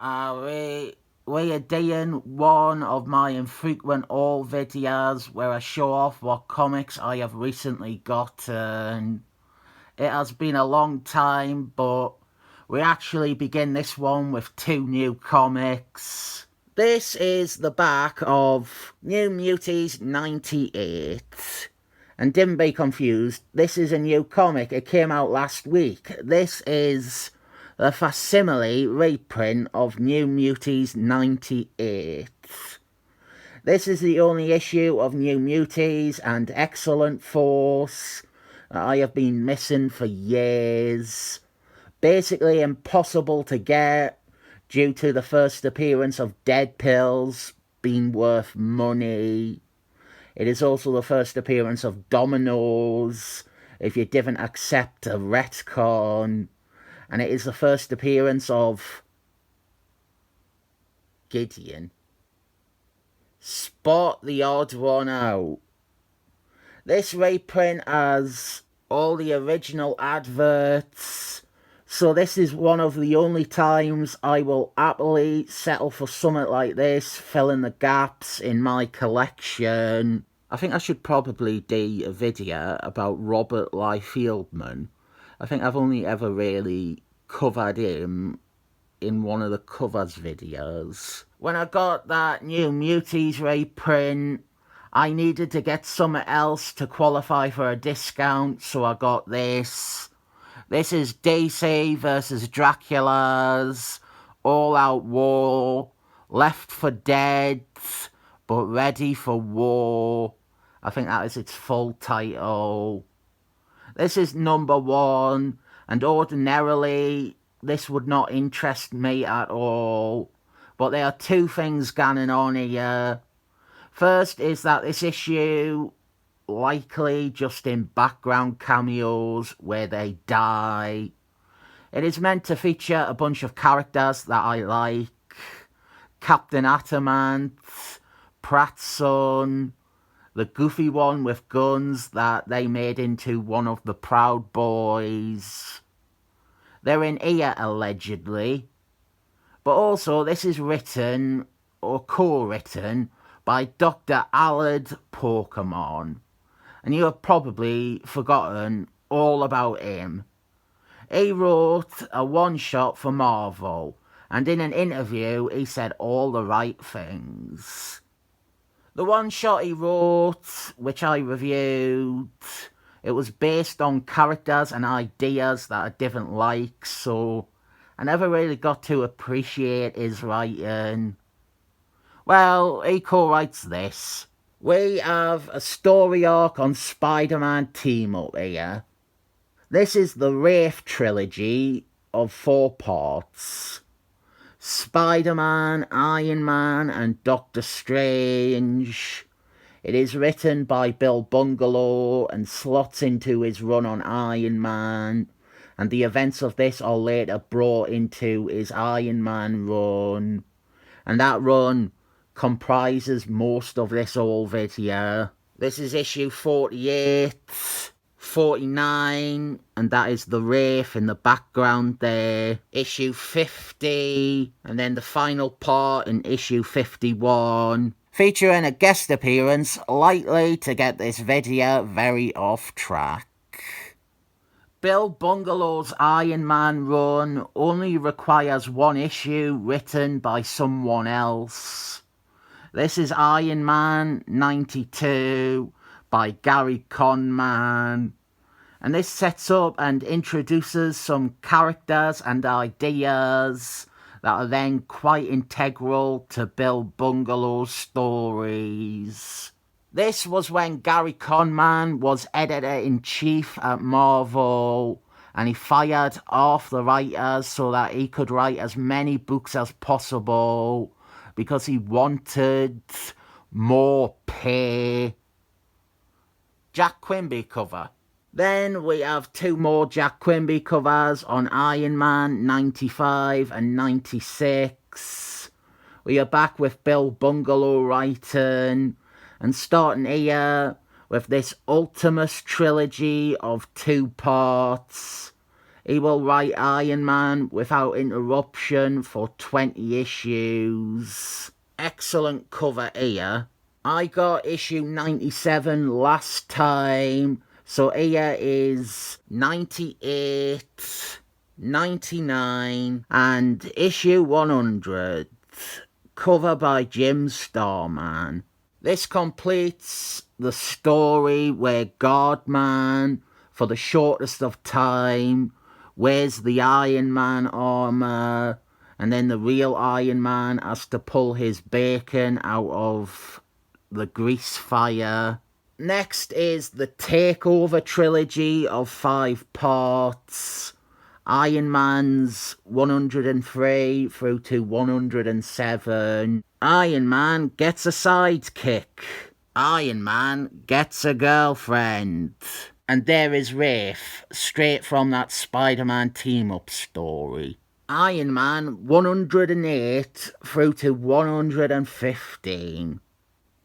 We are doing one of my infrequent haul videos where I show off what comics I have recently gotten. It has been a long time, but we actually begin this one with two new comics. This is the back of New Muties 98. And don't be confused, this is a new comic. It came out last week. This is the facsimile reprint of New Muties 98. This is the only issue of New Muties and Excellent Force that I have been missing for years. Basically impossible to get due to the first appearance of Dead Pills being worth money. It is also the first appearance of Dominoes, if you didn't accept a retcon. And it is the first appearance of Gideon. Spot the odd one out. This reprint has all the original adverts, so this is one of the only times I will happily settle for something like this, filling the gaps in my collection. I think I should probably do a video about Robert Liefeldman. I think I've only ever really covered him in one of the covers videos. When I got that New Muties reprint, I needed to get something else to qualify for a discount, so I got this. This is DC versus Dracula's all-out war, left for dead, but ready for war. I think that is its full title. This is number one, and ordinarily this would not interest me at all. But there are two things going on here. First is that this issue, likely just in background cameos where they die. It is meant to feature a bunch of characters that I like. Captain Atamant, Pratt's son, the goofy one with guns that they made into one of the Proud Boys. They're in here, allegedly. But also, this is written, or co-written, by Dr. Allard Pokemon. And you have probably forgotten all about him. He wrote a one-shot for Marvel, and in an interview he said all the right things. The one-shot he wrote, which I reviewed, it was based on characters and ideas that I didn't like, so I never really got to appreciate his writing. Well, he co-writes this. We have a story arc on Spider-Man team-up here. This is the Wraith trilogy of 4 parts. Spider-Man, Iron Man, and Doctor Strange. It is written by Bill Bungalow and slots into his run on Iron Man, and the events of this are later brought into his Iron Man run, and that run comprises most of this whole video. This is issue 48, 49, and that is the Wraith in the background there. Issue 50, and then the final part in issue 51, featuring a guest appearance likely to get this video very off track. Bill Bungalow's Iron Man run only requires one issue written by someone else. This is Iron Man 92 by Gary Conman. And this sets up and introduces some characters and ideas that are then quite integral to Bill Bungalow's stories. This was when Gary Conman was editor-in-chief at Marvel, and he fired off the writers so that he could write as many books as possible because he wanted more pay. Jack Quimby cover. Then we have 2 more Jack Quimby covers on Iron Man 95 and 96. We are back with Bill Bungalow writing, and starting here with this Ultimus trilogy of 2 parts. He will write Iron Man without interruption for 20 issues. Excellent cover here. I got issue 97 last time, so here is 98, 99, and issue 100. Cover by Jim Starman. This completes the story where Godman, for the shortest of time, wears the Iron Man armour, and then the real Iron Man has to pull his bacon out of the grease fire. Next is the Takeover trilogy of 5 parts. Iron Man's 103 through to 107. Iron Man gets a sidekick. Iron Man gets a girlfriend. And there is Rafe, straight from that Spider-Man team-up story. Iron Man 108 through to 115.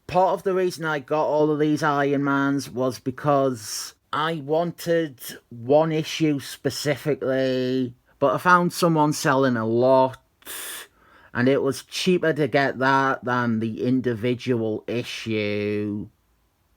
Part of the reason I got all of these Iron Mans was because I wanted one issue specifically, but I found someone selling a lot, and it was cheaper to get that than the individual issue.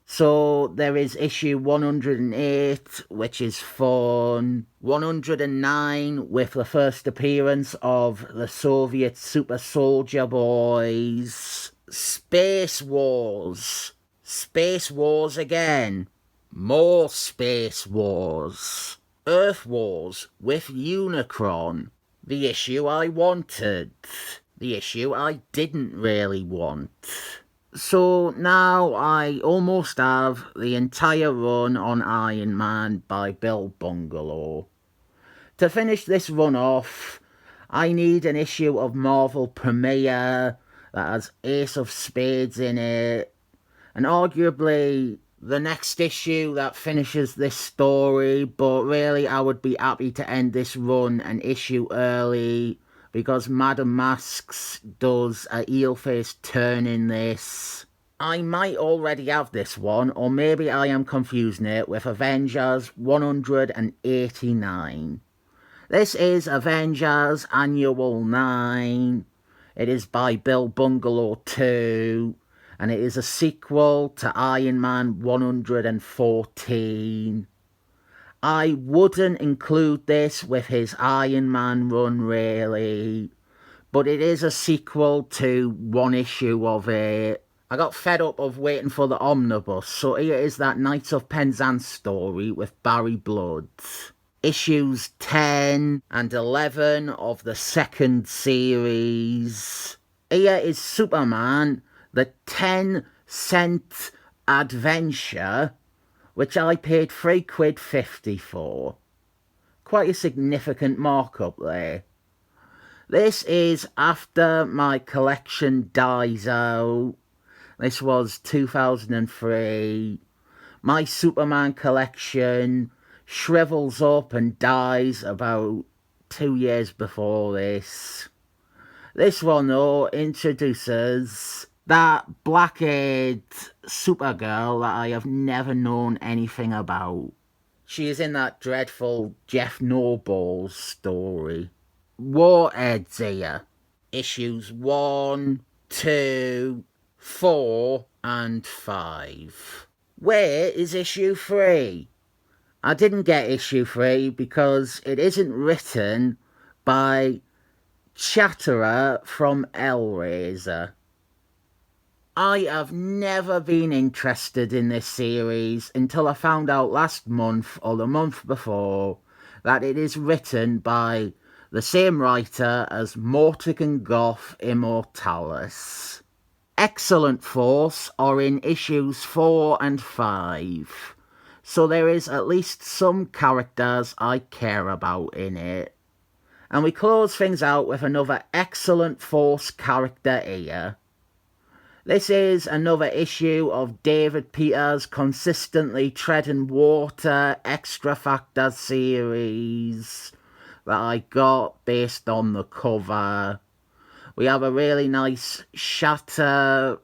So there is issue 108, which is fun. 109 with the first appearance of the Soviet Super Soldier Boys. Space Wars. Space Wars again. More Space Wars. Earth Wars with Unicron. The issue I wanted. The issue I didn't really want. So now I almost have the entire run on Iron Man by Bill Bungalow. To finish this run off, I need an issue of Marvel Premiere that has Ace of Spades in it, and arguably the next issue that finishes this story, but really I would be happy to end this run an issue early, because Madame Masks does a heel-face turn in this. I might already have this one, or maybe I am confusing it with Avengers 189. This is Avengers Annual 9. It is by Bill Bungalow 2, and it is a sequel to Iron Man 114. I wouldn't include this with his Iron Man run, really, but it is a sequel to one issue of it. I got fed up of waiting for the omnibus, so here is that Knights of Penzance story with Barry Blood. Issues 10 and 11 of the second series. Here is Superman, the 10-cent adventure, which I paid £3.50 for. Quite a significant markup there. This is after my collection dies out. This was 2003. My Superman collection shrivels up and dies about 2 years before this. This one, though, introduces that black-haired Supergirl that I have never known anything about. She is in that dreadful Jeff Noble story. Warheads here. Issues 1, 2, 4, and 5. Where is issue 3? I didn't get issue 3 because it isn't written by Chatterer from Hellraiser. I have never been interested in this series until I found out last month or the month before that it is written by the same writer as Mortigan Goth Immortalis. Excellent Force are in issues 4 and 5. So there is at least some characters I care about in it. And we close things out with another Excellent Force character here. This is another issue of David Peters' consistently treading water Extra Factor series that I got based on the cover. We have a really nice Shatter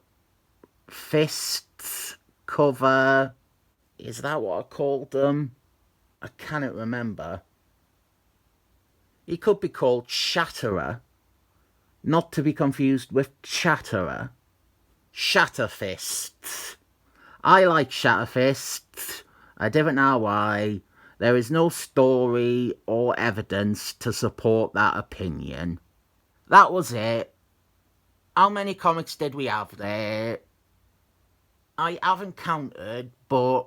Fist cover. Is that what I called them? I cannot remember. He could be called Chatterer, not to be confused with Chatterer. Shatterfist. I like Shatterfist. I don't know why. There is no story or evidence to support that opinion. That was it. How many comics did we have there? I haven't counted, but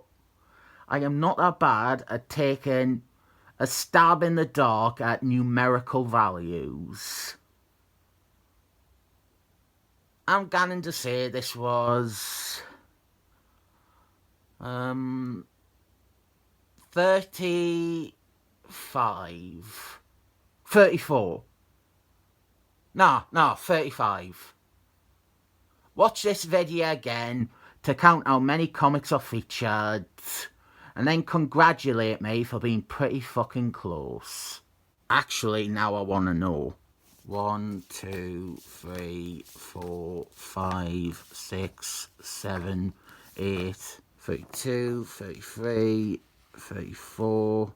I am not that bad at taking a stab in the dark at numerical values. I'm going to say this was 35. 34. No, 35. Watch this video again to count how many comics are featured, and then congratulate me for being pretty fucking close. Actually, now I want to know. 1, 2, 3, 4, 5, 6, 7, 8, 32, 33, 34,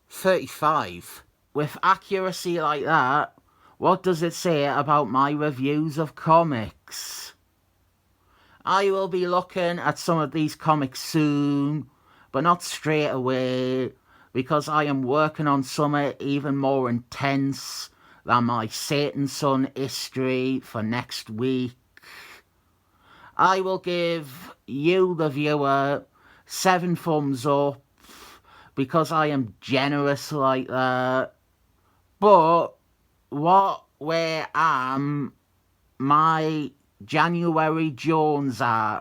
35. With accuracy like that, what does it say about my reviews of comics? I will be looking at some of these comics soon, but not straight away, because I am working on something even more intense than my Satan Son history for next week. I will give you, the viewer, 7 thumbs up, because I am generous like that. But where am my January Jones at?